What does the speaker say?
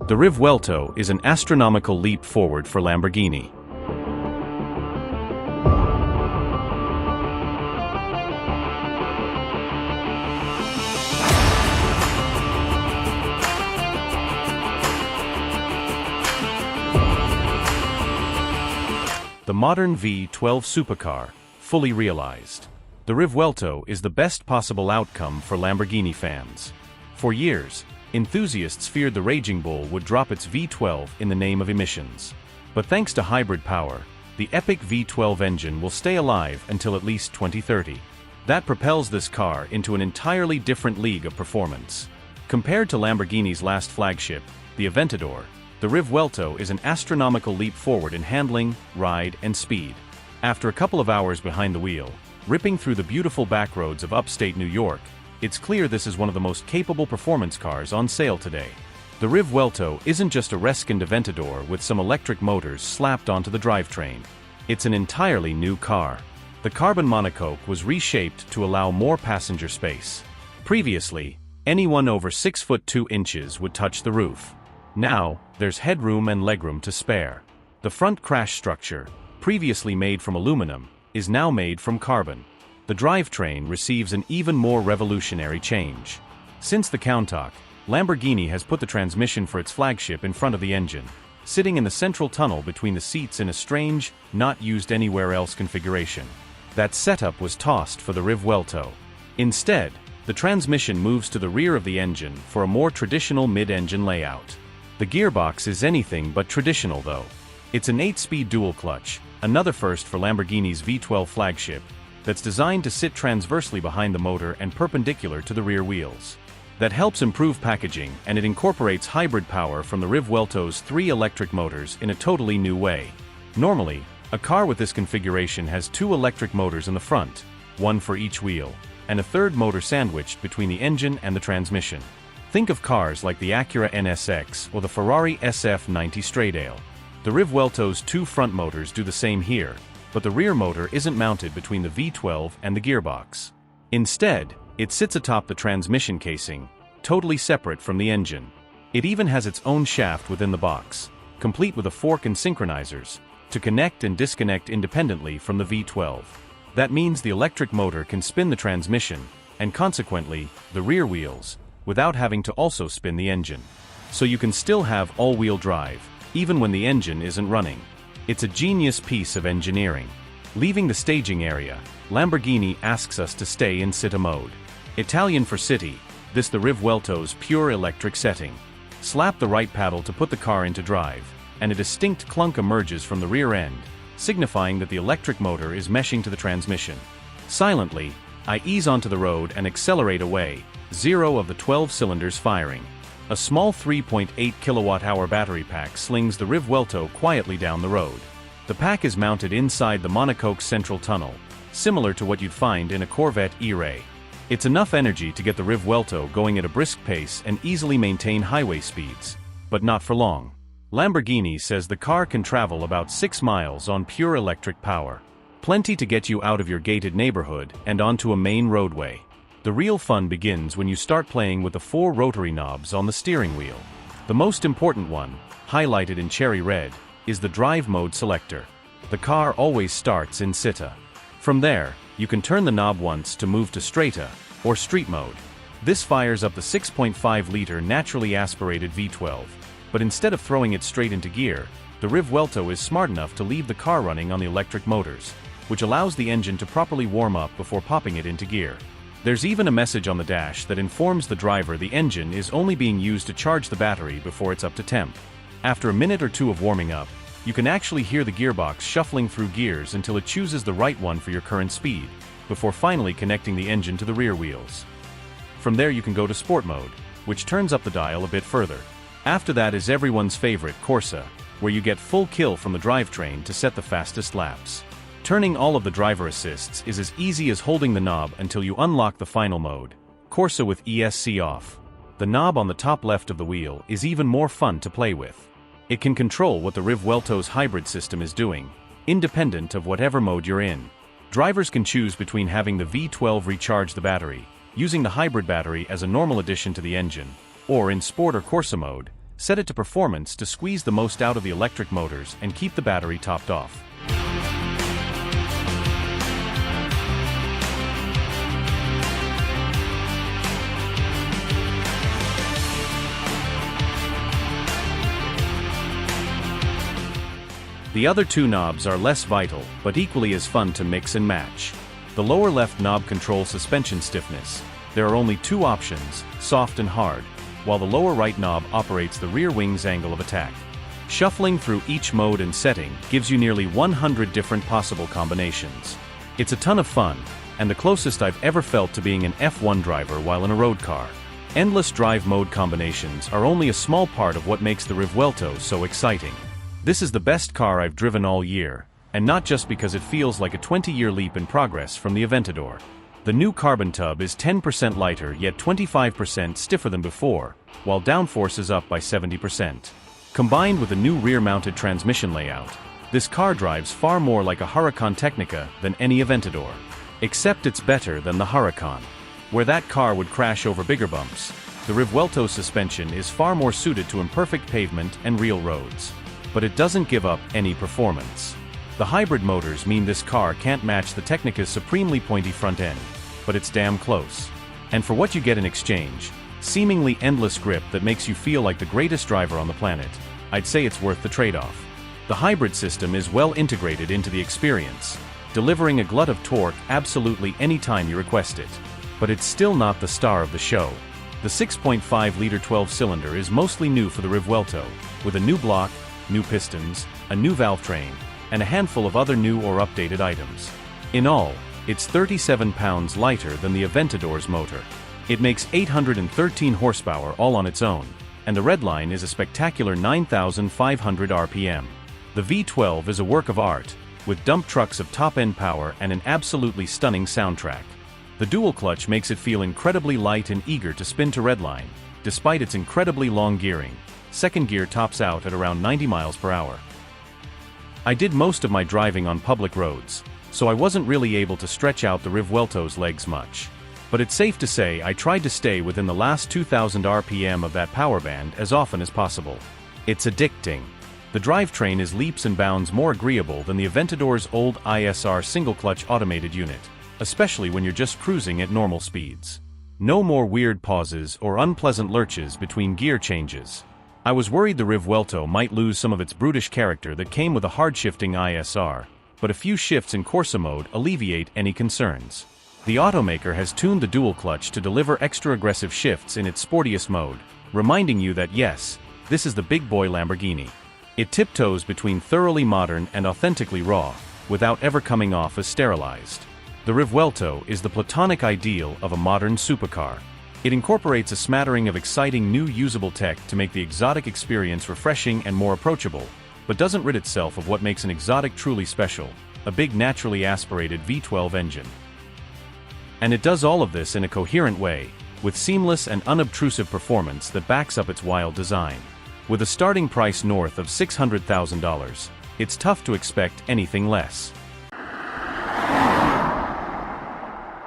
The Revuelto is an astronomical leap forward for Lamborghini. The modern V12 supercar, fully realized. The Revuelto is the best possible outcome for Lamborghini fans. For years, enthusiasts feared the Raging Bull would drop its V12 in the name of emissions. But thanks to hybrid power, the epic V12 engine will stay alive until at least 2030. That propels this car into an entirely different league of performance. Compared to Lamborghini's last flagship, the Aventador, the Revuelto is an astronomical leap forward in handling, ride, and speed. After a couple of hours behind the wheel, ripping through the beautiful backroads of upstate New York, it's clear this is one of the most capable performance cars on sale today. The Revuelto isn't just a reskin Aventador with some electric motors slapped onto the drivetrain. It's an entirely new car. The carbon monocoque was reshaped to allow more passenger space. Previously, anyone over 6 foot 2 inches would touch the roof. Now, there's headroom and legroom to spare. The front crash structure, previously made from aluminum, is now made from carbon. The drivetrain receives an even more revolutionary change. Since the Countach, Lamborghini has put the transmission for its flagship in front of the engine, sitting in the central tunnel between the seats in a strange, not used anywhere else configuration. That setup was tossed for the Revuelto. Instead, the transmission moves to the rear of the engine for a more traditional mid-engine layout. The gearbox is anything but traditional though. It's an 8-speed dual clutch, another first for Lamborghini's V12 flagship, that's designed to sit transversely behind the motor and perpendicular to the rear wheels. That helps improve packaging, and it incorporates hybrid power from the Revuelto's 3 electric motors in a totally new way. Normally, a car with this configuration has 2 electric motors in the front, one for each wheel, and a third motor sandwiched between the engine and the transmission. Think of cars like the Acura NSX or the Ferrari SF90 Stradale. The Revuelto's 2 front motors do the same here, but the rear motor isn't mounted between the V12 and the gearbox. Instead, it sits atop the transmission casing, totally separate from the engine. It even has its own shaft within the box, complete with a fork and synchronizers, to connect and disconnect independently from the V12. That means the electric motor can spin the transmission, and consequently, the rear wheels, without having to also spin the engine. So you can still have all-wheel drive, even when the engine isn't running. It's a genius piece of engineering. Leaving the staging area, Lamborghini asks us to stay in Città mode. Italian for city, this the Revuelto's pure electric setting. Slap the right paddle to put the car into drive, and a distinct clunk emerges from the rear end, signifying that the electric motor is meshing to the transmission. Silently, I ease onto the road and accelerate away, 0 of the 12 cylinders firing. A small 3.8 kilowatt-hour battery pack slings the Revuelto quietly down the road. The pack is mounted inside the monocoque central tunnel, similar to what you'd find in a Corvette E-Ray. It's enough energy to get the Revuelto going at a brisk pace and easily maintain highway speeds, but not for long. Lamborghini says the car can travel about 6 miles on pure electric power. Plenty to get you out of your gated neighborhood and onto a main roadway. The real fun begins when you start playing with the 4 rotary knobs on the steering wheel. The most important one, highlighted in cherry red, is the drive mode selector. The car always starts in Città. From there, you can turn the knob once to move to Straight or street mode. This fires up the 6.5-liter naturally aspirated V12, but instead of throwing it straight into gear, the Revuelto is smart enough to leave the car running on the electric motors, which allows the engine to properly warm up before popping it into gear. There's even a message on the dash that informs the driver the engine is only being used to charge the battery before it's up to temp. After a minute or 2 of warming up, you can actually hear the gearbox shuffling through gears until it chooses the right one for your current speed, before finally connecting the engine to the rear wheels. From there you can go to sport mode, which turns up the dial a bit further. After that is everyone's favorite Corsa, where you get full kill from the drivetrain to set the fastest laps. Turning all of the driver assists is as easy as holding the knob until you unlock the final mode, Corsa with ESC off. The knob on the top left of the wheel is even more fun to play with. It can control what the Revuelto's hybrid system is doing, independent of whatever mode you're in. Drivers can choose between having the V12 recharge the battery, using the hybrid battery as a normal addition to the engine, or in Sport or Corsa mode, Set it to performance to squeeze the most out of the electric motors and keep the battery topped off. The other two knobs are less vital, but equally as fun to mix and match. The lower left knob controls suspension stiffness. There are only two options, soft and hard, while the lower right knob operates the rear wing's angle of attack. Shuffling through each mode and setting gives you nearly 100 different possible combinations. It's a ton of fun, and the closest I've ever felt to being an F1 driver while in a road car. Endless drive mode combinations are only a small part of what makes the Revuelto so exciting. This is the best car I've driven all year, and not just because it feels like a 20-year leap in progress from the Aventador. The new carbon tub is 10% lighter yet 25% stiffer than before, while downforce is up by 70%. Combined with a new rear-mounted transmission layout, this car drives far more like a Huracan Technica than any Aventador. Except it's better than the Huracan. Where that car would crash over bigger bumps, the Revuelto suspension is far more suited to imperfect pavement and real roads. But it doesn't give up any performance. The hybrid motors mean this car can't match the Technica's supremely pointy front end, but it's damn close. And for what you get in exchange, seemingly endless grip that makes you feel like the greatest driver on the planet, I'd say it's worth the trade-off. The hybrid system is well integrated into the experience, delivering a glut of torque absolutely any time you request it. But it's still not the star of the show. The 6.5-liter 12-cylinder is mostly new for the Revuelto, with a new block, new pistons, a new valve train, and a handful of other new or updated items. In all, it's 37 pounds lighter than the Aventador's motor. It makes 813 horsepower all on its own, and the redline is a spectacular 9,500 RPM. The V12 is a work of art, with dump trucks of top-end power and an absolutely stunning soundtrack. The dual clutch makes it feel incredibly light and eager to spin to redline, despite its incredibly long gearing. Second gear tops out at around 90 miles per hour. I did most of my driving on public roads, so I wasn't really able to stretch out the Revuelto's legs much. But it's safe to say I tried to stay within the last 2,000 RPM of that power band as often as possible. It's addicting. The drivetrain is leaps and bounds more agreeable than the Aventador's old ISR single-clutch automated unit, especially when you're just cruising at normal speeds. No more weird pauses or unpleasant lurches between gear changes. I was worried the Revuelto might lose some of its brutish character that came with a hard-shifting ISR, but a few shifts in Corsa mode alleviate any concerns. The automaker has tuned the dual clutch to deliver extra aggressive shifts in its sportiest mode, reminding you that yes, this is the big boy Lamborghini. It tiptoes between thoroughly modern and authentically raw, without ever coming off as sterilized. The Revuelto is the platonic ideal of a modern supercar. It incorporates a smattering of exciting new usable tech to make the exotic experience refreshing and more approachable, but doesn't rid itself of what makes an exotic truly special, a big naturally aspirated V12 engine. And it does all of this in a coherent way, with seamless and unobtrusive performance that backs up its wild design. With a starting price north of $600,000, it's tough to expect anything less.